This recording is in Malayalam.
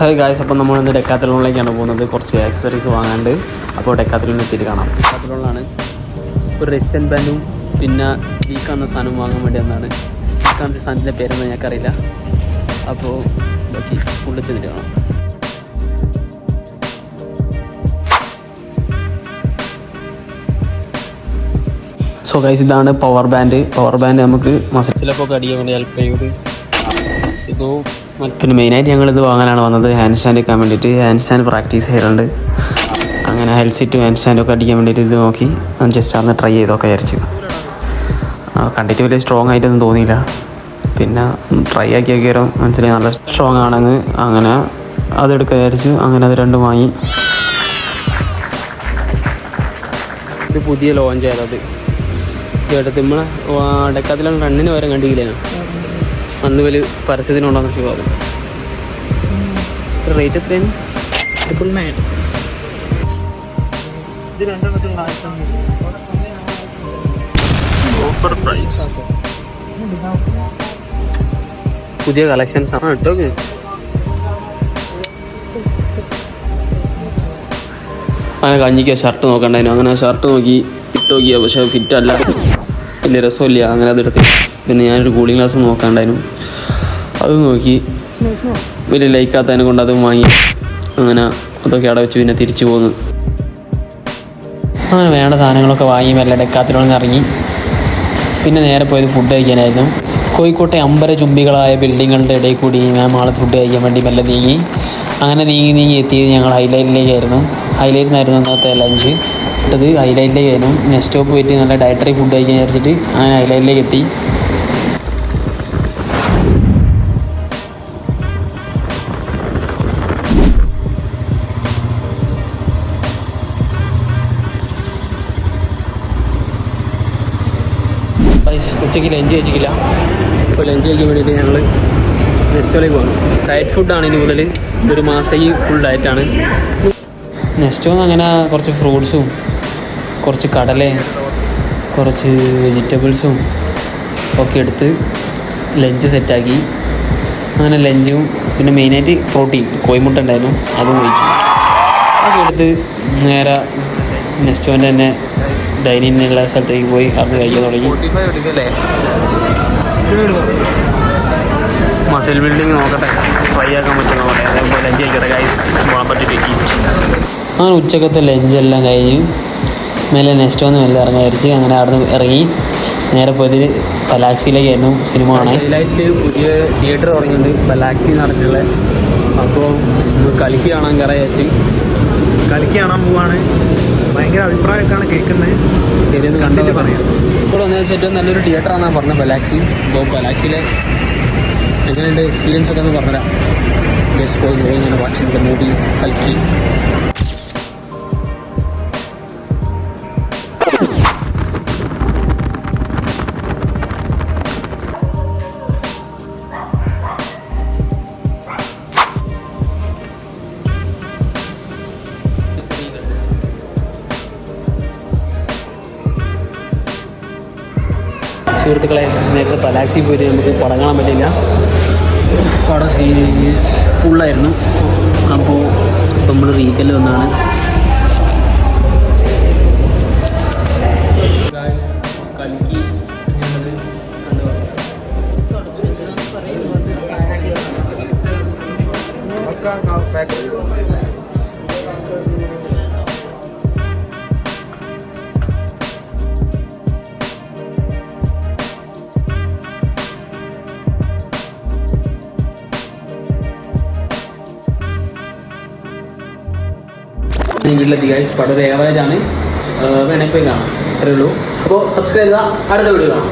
ഹായ് ഗായ്സ്, അപ്പോൾ നമ്മളിന്ന് ഡെക്കാത്തലോണിലേക്കാണ് പോകുന്നത്. കുറച്ച് ആക്സസറീസ് വാങ്ങാണ്ട്. അപ്പോൾ ഡെക്കാത്തലോണിൽ എത്തിയിട്ട് കാണാം. ഡെക്കാത്തലോണിലാണ് ഒരു റെസിസ്റ്റൻറ്റ് ബാൻഡും പിന്നെ വീക്കാന്ന സാധനം വാങ്ങാൻ വേണ്ടി വന്നതാണ്. വീക്കാന്ന സാധനത്തിൻ്റെ പേരൊന്നും ഞങ്ങൾക്കറിയില്ല. അപ്പോൾ ബാക്കി ഉള്ളിൽ ചെന്നിട്ട് കാണാം. സോ ഗൈസ്, ഇതാണ് പവർ ബാൻഡ് നമുക്ക് മസിലൊക്കെ അടിക്കാൻ വേണ്ടി ഹെൽപ്പ് ചെയ്യുന്നത്. ഇതും പിന്നെ മെയിനായിട്ട് ഞങ്ങളിത് വാങ്ങാനാണ് വന്നത്. ഹാൻഡ് സ്റ്റാൻഡ് വെക്കാൻ വേണ്ടിയിട്ട്. ഹാൻഡ് സ്റ്റാൻഡ് പ്രാക്ടീസ് ചെയ്യാറുണ്ട്. അങ്ങനെ ഹെൽസിറ്റും ഹാൻഡ് സ്റ്റാൻഡൊക്കെ അടിക്കാൻ വേണ്ടിയിട്ട് ഇത് നോക്കി ജസ്റ്റ് അന്ന് ട്രൈ ചെയ്തൊക്കെ വിചാരിച്ചു. കണ്ടിട്ട് വലിയ സ്ട്രോങ് ആയിട്ടൊന്നും തോന്നിയില്ല. പിന്നെ ട്രൈ ആക്കി നോക്കിയാലും മനസ്സിലായി നല്ല സ്ട്രോങ് ആണെന്ന്. അങ്ങനെ അതെടുക്കാൻ വിചാരിച്ചു. അങ്ങനെ അത് രണ്ടും വാങ്ങി. ഇത് പുതിയ ലോഞ്ച് ആയത് കേട്ടത് നമ്മളെ ഡെക്കാത്തലോൺ റണ്ണിന് വരെ കണ്ടില്ല. അന്ന് വലിയ പരസ്യത്തിനുണ്ടാകുന്ന ഷൂ അത്. റേറ്റ് എത്രയാണ്? Offer price. പുതിയ കളക്ഷൻസ് ആണ് കേട്ടോ. അങ്ങനെ കഞ്ഞിക്ക് ഷർട്ട് നോക്കണ്ടായിരുന്നു. അങ്ങനെ ഷർട്ട് നോക്കി ഇട്ട് നോക്കിയാൽ പക്ഷേ ഫിറ്റ് അല്ല, പിന്നെ രസമില്ല. അങ്ങനെ അതെടുത്ത് പിന്നെ ഞാനൊരു കൂളിംഗ് ഗ്ലാസ് നോക്കാണ്ടായിരുന്നു. അത് നോക്കി വലിയ ലൈക്കാത്തതിനെ കൊണ്ട് അതും വാങ്ങി. അങ്ങനെ അതൊക്കെ അവിടെ വെച്ച് പിന്നെ തിരിച്ചു പോന്നു. അങ്ങനെ വേണ്ട സാധനങ്ങളൊക്കെ വാങ്ങി മെല്ലെ ഡെക്കാത്തലോണിൽ നിന്ന് ഇറങ്ങി. പിന്നെ നേരെ പോയത് ഫുഡ് കഴിക്കാനായിരുന്നു. കോഴിക്കോട്ടെ അമ്പരചുംബികളായ ബിൽഡിങ്ങുകളുടെ ഇടയിൽ കൂടി ആൾ ഫുഡ് കഴിക്കാൻ വേണ്ടി മെല്ലെ നീങ്ങി. അങ്ങനെ നീങ്ങി എത്തിയത് ഞങ്ങൾ ഹൈലൈറ്റിലേക്കായിരുന്നു. ഹൈലൈറ്റിനായിരുന്നു അന്നത്തെ ലഞ്ച്. ഇട്ടത് ഹൈലൈറ്റിലേക്കായിരുന്നു. നെക്സ്റ്റ് സ്റ്റോപ്പ് പോയിട്ട് നല്ല ഡയറ്ററി ഫുഡ് കഴിക്കാൻ വിചാരിച്ചിട്ട് അങ്ങനെ ഹൈലൈറ്റിലേക്ക് എത്തി. ഉച്ചയ്ക്ക് ലഞ്ച് കഴിച്ചിട്ടില്ല. ഇപ്പോൾ ലഞ്ച് കഴിക്കാൻ വേണ്ടിയിട്ട് ഞങ്ങൾ നെസ്റ്റോയിലേക്ക് പോകുന്നു. ഡയറ്റ് ഫുഡാണ് ഇനി മുതൽ. ഒരു മാസത്തേക്ക് ഫുൾ ഡയറ്റാണ്. നെസ്റ്റോന്ന് അങ്ങനെ കുറച്ച് ഫ്രൂട്ട്സും കുറച്ച് കടലയും കുറച്ച് വെജിറ്റബിൾസും ഒക്കെ എടുത്ത് ലഞ്ച് സെറ്റാക്കി. അങ്ങനെ ലഞ്ചും പിന്നെ മെയിനായിട്ട് പ്രോട്ടീൻ കോഴിമുട്ട ഉണ്ടായിരുന്നു, അതും കഴിച്ചു. അതൊക്കെ എടുത്ത് നേരെ നെസ്റ്റോൻ്റെ തന്നെ ഡൈനിങ്ങിനുള്ള സ്ഥലത്തേക്ക് പോയി അത് കഴിക്കാൻ തുടങ്ങി. മസിൽ ബിൽഡിങ് നോക്കട്ടെ, ട്രൈ ആക്കാൻ പറ്റും നോക്കട്ടെ. അതേപോലെ ലഞ്ച് കഴിക്കട്ടെ ഗൈസ്, പോകാൻ പറ്റിയിട്ട്. അങ്ങനെ ഉച്ചക്കത്തെ ലഞ്ചെല്ലാം കഴിഞ്ഞ് മേലെ നെക്സ്റ്റ് വന്ന് മെല്ലെ ഇറങ്ങാൻ വിചാരിച്ച് അങ്ങനെ അവിടെ നിന്ന് ഇറങ്ങി നേരെ പോയത് പലാക്സിയിലേക്കായിരുന്നു സിനിമ കാണാൻ. ഹൈലൈറ്റിൽ പുതിയ തിയേറ്റർ തുടങ്ങിയിട്ടുണ്ട്, പലാക്സി എന്ന് പറഞ്ഞിട്ടുള്ളത്. അപ്പോൾ കളിക്ക് കാണാൻ കയറാൻ വിചാരിച്ച് കളിക്ക് കാണാൻ പോവാണ്. ഭയങ്കര അഭിപ്രായമൊക്കെയാണ് കേൾക്കുന്നത്. ശരിയെന്ന് കണ്ടിട്ട് പറയാം. ഇപ്പോൾ വന്നു വെച്ചാൽ ഏറ്റവും നല്ലൊരു തിയേറ്ററാണെന്നാണ് പറഞ്ഞത് പലാക്സി. അപ്പോൾ പലാക്സിയിലെ എങ്ങനെയുണ്ട് എക്സ്പീരിയൻസ് ഒക്കെ ഒന്ന് പറഞ്ഞുതരാം. ജസ്റ്റ് പോയി ഇങ്ങനെ വാച്ചിങ് മൂവി കളിക്ക്. സുഹൃത്തുക്കളെ, നേരത്തെ പലാക്സി പോയിട്ട് നമുക്ക് പടം കാണാൻ പറ്റില്ല. പടം ഫുള്ളായിരുന്നു. അപ്പോൾ നമ്മൾ റീക്കല് വന്നാണ്. കൽക്കി വീട്ടിലെത്തി ഗൈസ്. പടം ഒരു ഏവറേജ് ആണ്. വേണമെങ്കിൽ പോയി കാണാം. അത്രയേ ഉള്ളൂ. അപ്പോൾ സബ്സ്ക്രൈബ് ചെയ്യുക. അടുത്ത വീഡിയോ കാണാം.